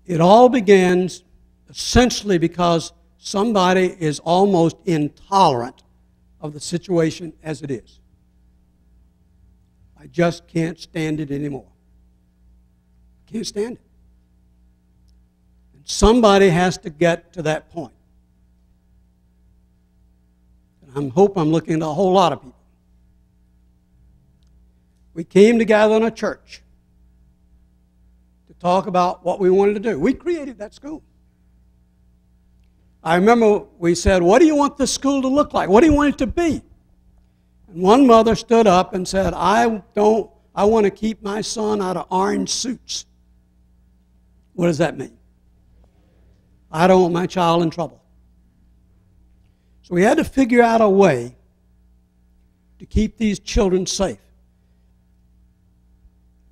It all begins essentially because somebody is almost intolerant of the situation as it is. I just can't stand it anymore. Can't stand it. And somebody has to get to that point. And I hope I'm looking at a whole lot of people. We came together in a church to talk about what we wanted to do. We created that school. I remember we said, what do you want this school to look like? What do you want it to be? And one mother stood up and said, I want to keep my son out of orange suits. What does that mean? I don't want my child in trouble. So we had to figure out a way to keep these children safe.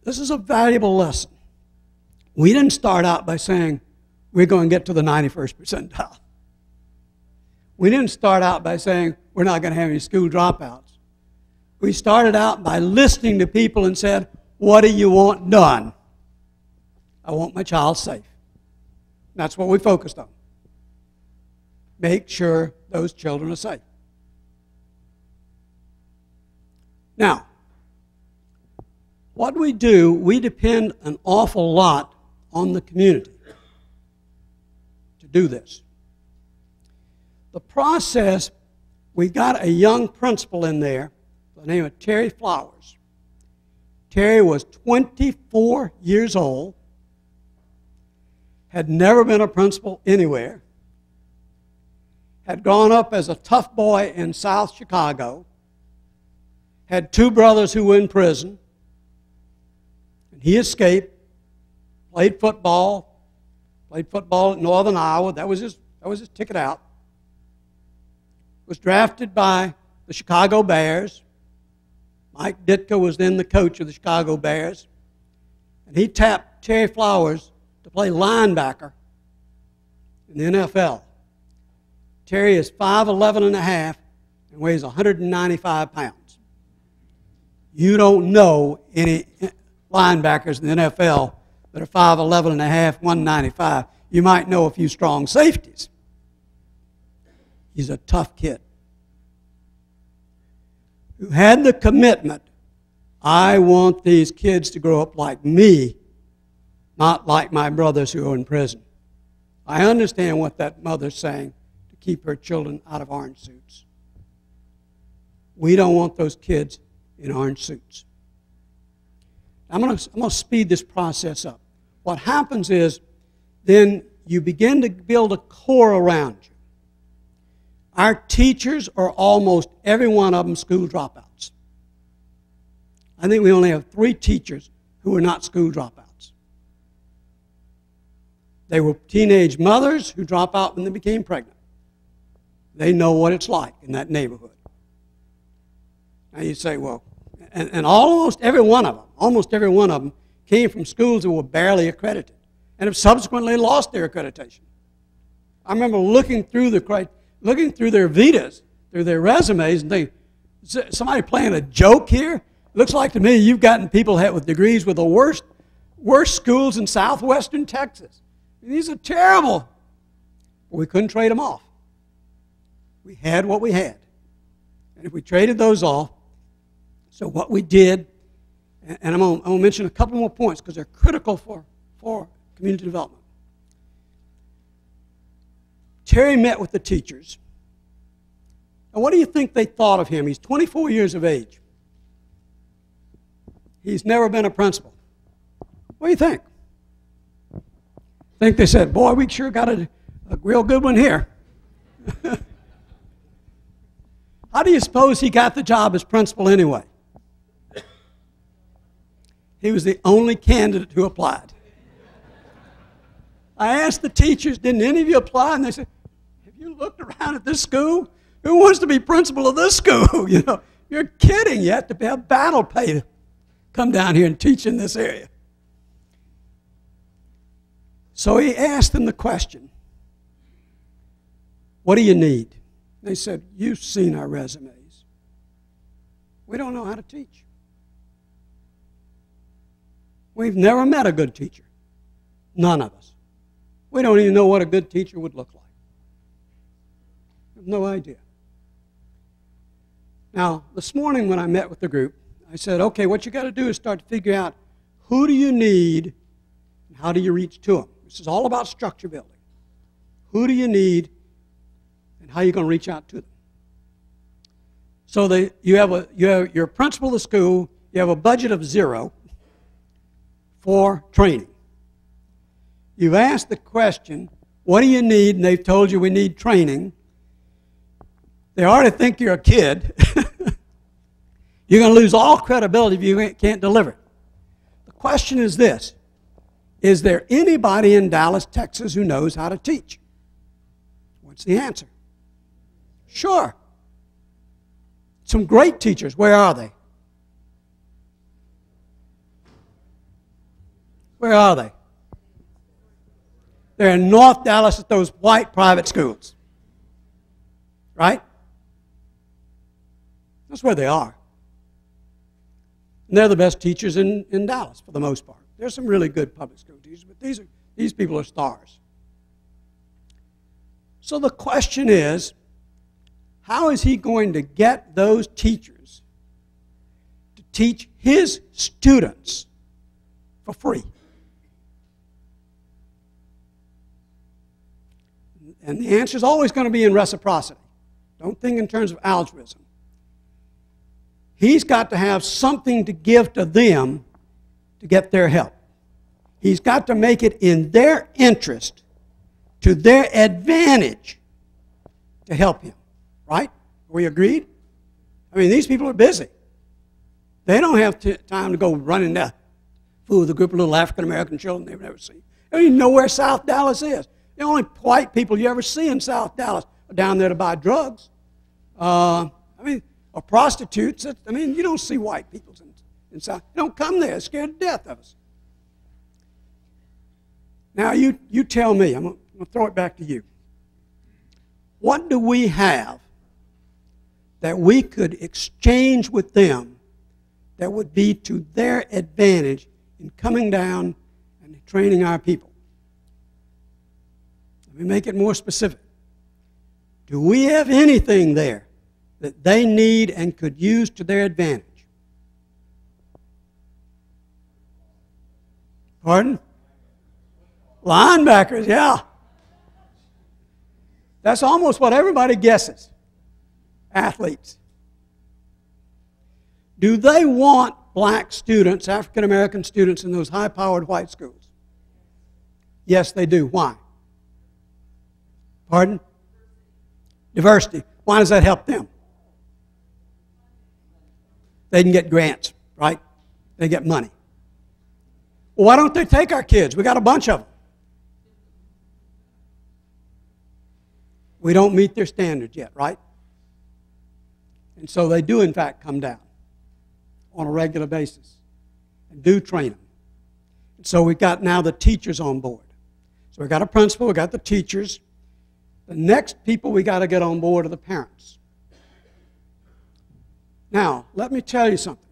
This is a valuable lesson. We didn't start out by saying, we're going to get to the 91st percentile. We didn't start out by saying, we're not going to have any school dropouts. We started out by listening to people and said, what do you want done? I want my child safe. That's what we focused on. Make sure those children are safe. Now, what we do, we depend an awful lot on the community to do this. The process, we got a young principal in there by the name of Terry Flowers. Terry was 24 years old, had never been a principal anywhere, had grown up as a tough boy in South Chicago, had two brothers who were in prison, and he escaped, played football at Northern Iowa. That was his ticket out. Was drafted by the Chicago Bears. Mike Ditka was then the coach of the Chicago Bears. And he tapped Terry Flowers to play linebacker in the NFL. Terry is 5'11 and a half and weighs 195 pounds. You don't know any linebackers in the NFL that are 5'11 and a half, 195. You might know a few strong safeties. He's a tough kid who had the commitment, I want these kids to grow up like me, not like my brothers who are in prison. I understand what that mother's saying to keep her children out of orange suits. We don't want those kids in orange suits. I'm going to speed this process up. What happens is then you begin to build a core around you. Our teachers are almost every one of them school dropouts. I think we only have 3 teachers who are not school dropouts. They were teenage mothers who drop out when they became pregnant. They know what it's like in that neighborhood. Now you say, well, and almost every one of them came from schools that were barely accredited and have subsequently lost their accreditation. I remember looking through their vitas, through their resumes, and thinking, somebody playing a joke here? Looks like to me you've gotten people with degrees with the worst schools in southwestern Texas. These are terrible. But we couldn't trade them off. We had what we had. And if we traded those off, so what we did, and I'm going to mention a couple more points because they're critical for community development. Terry met with the teachers. And what do you think they thought of him? He's 24 years of age. He's never been a principal. What do you think? I think they said, boy, we sure got a real good one here. How do you suppose he got the job as principal anyway? He was the only candidate who applied. I asked the teachers, didn't any of you apply? And they said, have you looked around at this school? Who wants to be principal of this school? You know, you're kidding. You have to have battle pay to come down here and teach in this area. So he asked them the question, what do you need? They said, you've seen our resumes. We don't know how to teach. We've never met a good teacher. None of us. We don't even know what a good teacher would look like. We have no idea. Now, this morning when I met with the group, I said, okay, what you got to do is start to figure out who do you need and how do you reach to them. This is all about structure building. Who do you need and how are you going to reach out to them? So you have your principal of the school, you have a budget of 0 for training. You've asked the question, what do you need? And they've told you we need training. They already think you're a kid. You're going to lose all credibility if you can't deliver it. The question is this: is there anybody in Dallas, Texas who knows how to teach? What's the answer? Sure. Some great teachers. Where are they? Where are they? They're in North Dallas at those white private schools. Right? That's where they are. And they're the best teachers in Dallas for the most part. There's some really good public school teachers, but these people are stars. So the question is, how is he going to get those teachers to teach his students for free? And the answer is always going to be in reciprocity. Don't think in terms of altruism. He's got to have something to give to them to get their help. He's got to make it in their interest, to their advantage, to help him. Right? Are we agreed? I mean, these people are busy. They don't have time to go running to fool with a group of little African-American children they've never seen. They don't even know where South Dallas is. The only white people you ever see in South Dallas are down there to buy drugs. Or prostitutes. You don't see white people in South. They don't come there. They're scared to death of us. Now, you tell me. I'm going to throw it back to you. What do we have that we could exchange with them that would be to their advantage in coming down and training our people? Let me make it more specific. Do we have anything there that they need and could use to their advantage? Pardon? Linebackers, yeah. That's almost what everybody guesses. Athletes. Do they want black students, African American students in those high-powered white schools? Yes, they do. Why? Pardon? Diversity. Why does that help them? They can get grants, right? They get money. Well, why don't they take our kids? We got a bunch of them. We don't meet their standards yet, right? And so they do, in fact, come down on a regular basis and do train them. And so we've got now the teachers on board. So we've got a principal, we've got the teachers. The next people we got to get on board are the parents. Now, let me tell you something.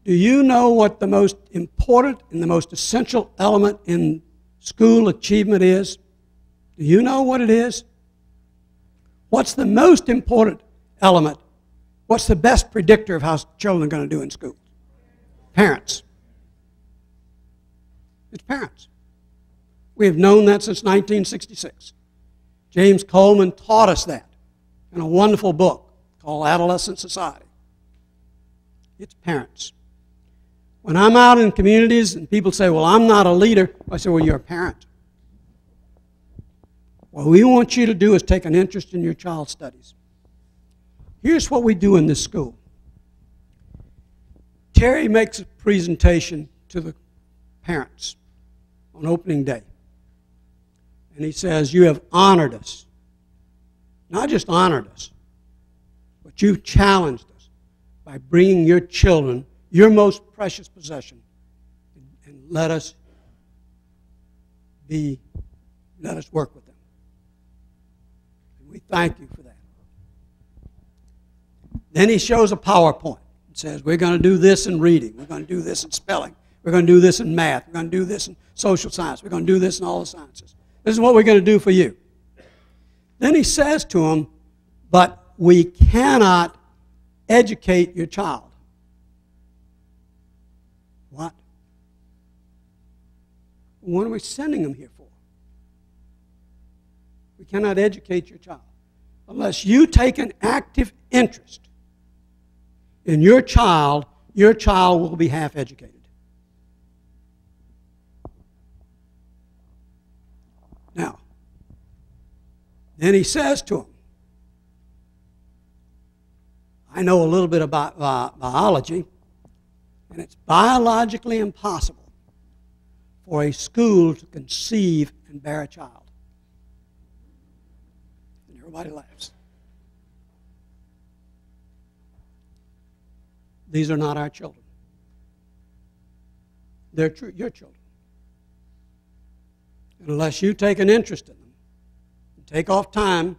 Do you know what the most important and the most essential element in school achievement is? Do you know what it is? What's the most important element? What's the best predictor of how children are going to do in school? Parents. It's parents. We have known that since 1966. James Coleman taught us that in a wonderful book called Adolescent Society. It's parents. When I'm out in communities and people say, well, I'm not a leader, I say, well, you're a parent. What we want you to do is take an interest in your child's studies. Here's what we do in this school. Terry makes a presentation to the parents on opening day. And he says, you have honored us. Not just honored us, but you've challenged us by bringing your children, your most precious possession, and let us work with them. And we thank you for that. Then he shows a PowerPoint and says, we're going to do this in reading. We're going to do this in spelling. We're going to do this in math. We're going to do this in social science. We're going to do this in all the sciences. This is what we're going to do for you. Then he says to them, but we cannot educate your child. What? What are we sending them here for? We cannot educate your child. Unless you take an active interest in your child will be half educated. Now, then he says to him, I know a little bit about biology, and it's biologically impossible for a school to conceive and bear a child. And everybody laughs. These are not our children. They're your children. And unless you take an interest in them, and take off time,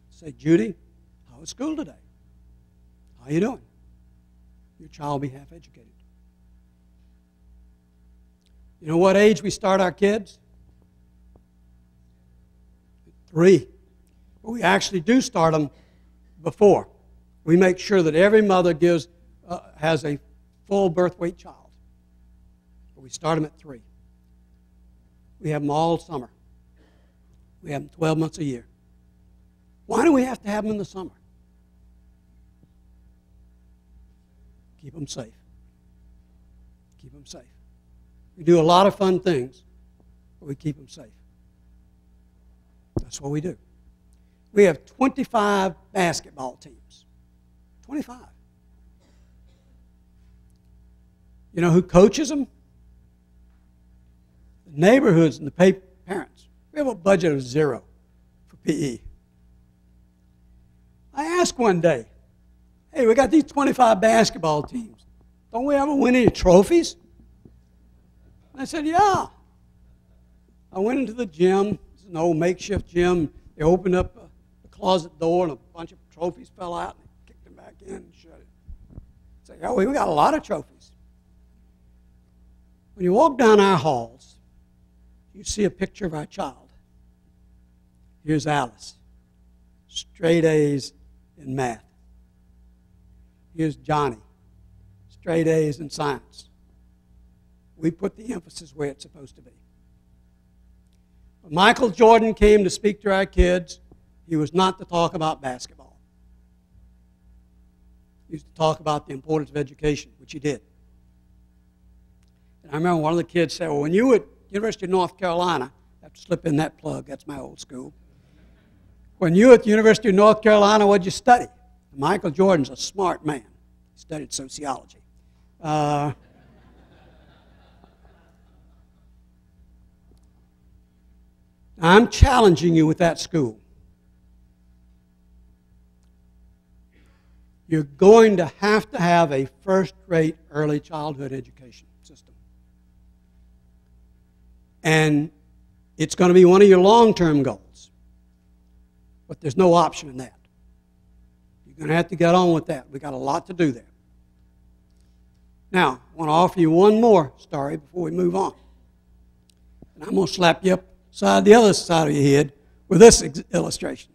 say, Judy, how was school today? How are you doing? Your child will be half educated. You know what age we start our kids? 3. But we actually do start them before. We make sure that every mother has a full birth weight child. But we start them at 3. We have them all summer. We have them 12 months a year. Why do we have to have them in the summer? Keep them safe. Keep them safe. We do a lot of fun things, but we keep them safe. That's what we do. We have 25 basketball teams. 25. You know who coaches them? The neighborhoods and the parents. We have a budget of 0 for PE. I asked one day, hey, we got these 25 basketball teams. Don't we ever win any trophies? And I said, yeah. I went into the gym. It's an old makeshift gym. They opened up the closet door and a bunch of trophies fell out and they kicked them back in and shut it. I said, oh, we got a lot of trophies. When you walk down our halls, you see a picture of our child. Here's Alice. Straight A's in math. Here's Johnny. Straight A's in science. We put the emphasis where it's supposed to be. When Michael Jordan came to speak to our kids, he was not to talk about basketball. He used to talk about the importance of education, which he did. And I remember one of the kids said, well, when you were at University of North Carolina, I have to slip in that plug, that's my old school. When you were at the University of North Carolina, what did you study? Michael Jordan's a smart man. He studied sociology. I'm challenging you with that school. You're going to have a first-rate early childhood education system. And it's going to be one of your long-term goals. But there's no option in that. You're going to have to get on with that. We've got a lot to do there. Now, I want to offer you one more story before we move on. And I'm going to slap you upside the other side of your head with this illustration.